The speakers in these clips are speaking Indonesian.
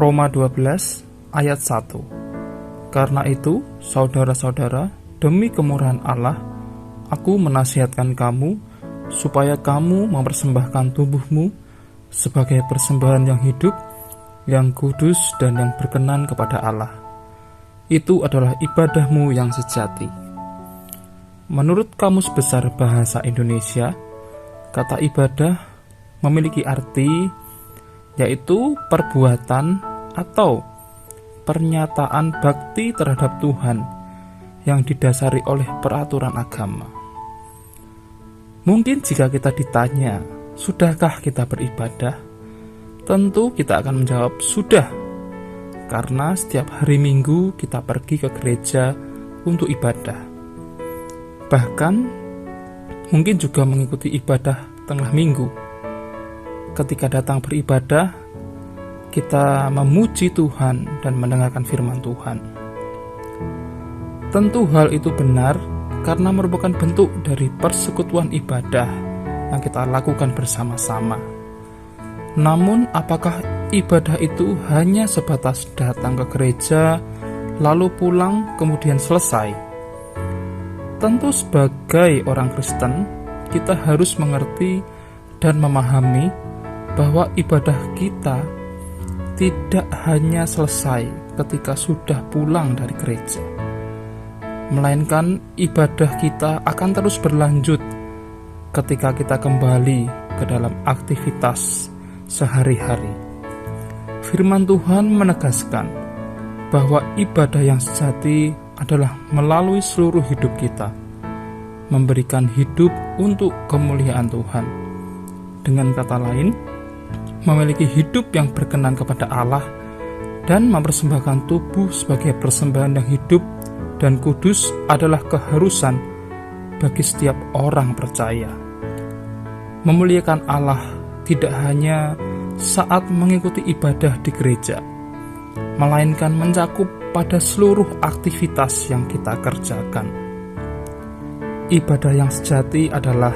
Roma 12 ayat 1. Karena itu, saudara-saudara, demi kemurahan Allah, aku menasihatkan kamu supaya kamu mempersembahkan tubuhmu sebagai persembahan yang hidup, yang kudus dan yang berkenan kepada Allah. Itu adalah ibadahmu yang sejati. Menurut Kamus Besar Bahasa Indonesia, kata ibadah memiliki arti yaitu perbuatan atau pernyataan bakti terhadap Tuhan yang didasari oleh peraturan agama. Mungkin jika kita ditanya, sudahkah kita beribadah? Tentu kita akan menjawab sudah, karena setiap hari Minggu kita pergi ke gereja untuk ibadah. Bahkan mungkin juga mengikuti ibadah tengah minggu. Ketika datang beribadah, kita memuji Tuhan dan mendengarkan firman Tuhan. Tentu hal itu benar karena merupakan bentuk dari persekutuan ibadah yang kita lakukan bersama-sama. Namun, apakah ibadah itu hanya sebatas datang ke gereja, lalu pulang, kemudian selesai? Tentu sebagai orang Kristen, kita harus mengerti dan memahami bahwa ibadah kita tidak hanya selesai ketika sudah pulang dari gereja, melainkan ibadah kita akan terus berlanjut ketika kita kembali ke dalam aktivitas sehari-hari. Firman Tuhan menegaskan bahwa ibadah yang sejati adalah melalui seluruh hidup kita, memberikan hidup untuk kemuliaan Tuhan. Dengan kata lain, memiliki hidup yang berkenan kepada Allah dan mempersembahkan tubuh sebagai persembahan yang hidup dan kudus adalah keharusan bagi setiap orang percaya. Memuliakan Allah tidak hanya saat mengikuti ibadah di gereja, melainkan mencakup pada seluruh aktivitas yang kita kerjakan. Ibadah yang sejati adalah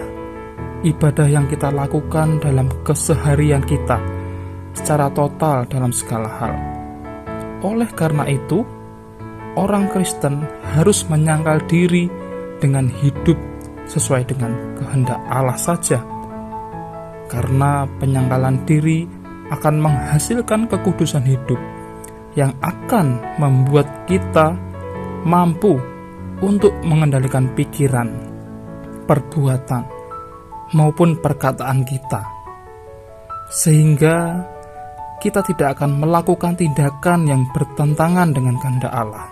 ibadah yang kita lakukan dalam keseharian kita secara total dalam segala hal. Oleh karena itu, orang Kristen harus menyangkal diri dengan hidup sesuai dengan kehendak Allah saja. Karena penyangkalan diri akan menghasilkan kekudusan hidup yang akan membuat kita mampu untuk mengendalikan pikiran, perbuatan, maupun perkataan kita, sehingga kita tidak akan melakukan tindakan yang bertentangan dengan kehendak Allah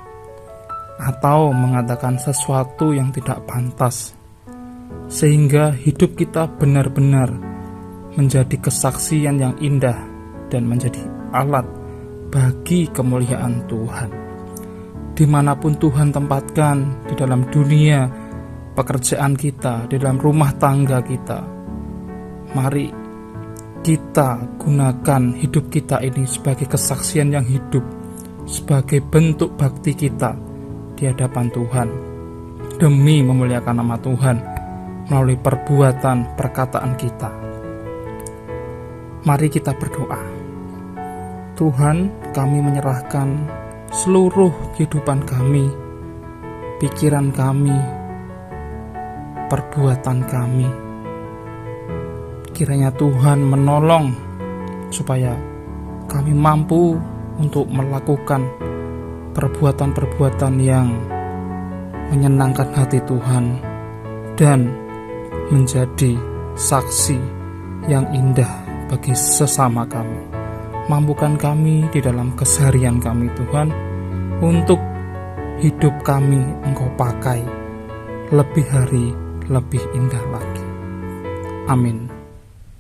atau mengatakan sesuatu yang tidak pantas, sehingga hidup kita benar-benar menjadi kesaksian yang indah dan menjadi alat bagi kemuliaan Tuhan. Dimanapun Tuhan tempatkan di dalam dunia pekerjaan kita, di dalam rumah tangga kita, mari kita gunakan hidup kita ini sebagai kesaksian yang hidup, sebagai bentuk bakti kita di hadapan Tuhan, demi memuliakan nama Tuhan melalui perbuatan, perkataan kita. Mari kita berdoa. Tuhan, kami menyerahkan seluruh kehidupan kami, pikiran kami, perbuatan kami. Kiranya Tuhan menolong supaya kami mampu untuk melakukan perbuatan-perbuatan yang menyenangkan hati Tuhan dan menjadi saksi yang indah bagi sesama kami. Mampukan kami di dalam keseharian kami Tuhan, untuk hidup kami Engkau pakai lebih hari lebih indah lagi. Amin.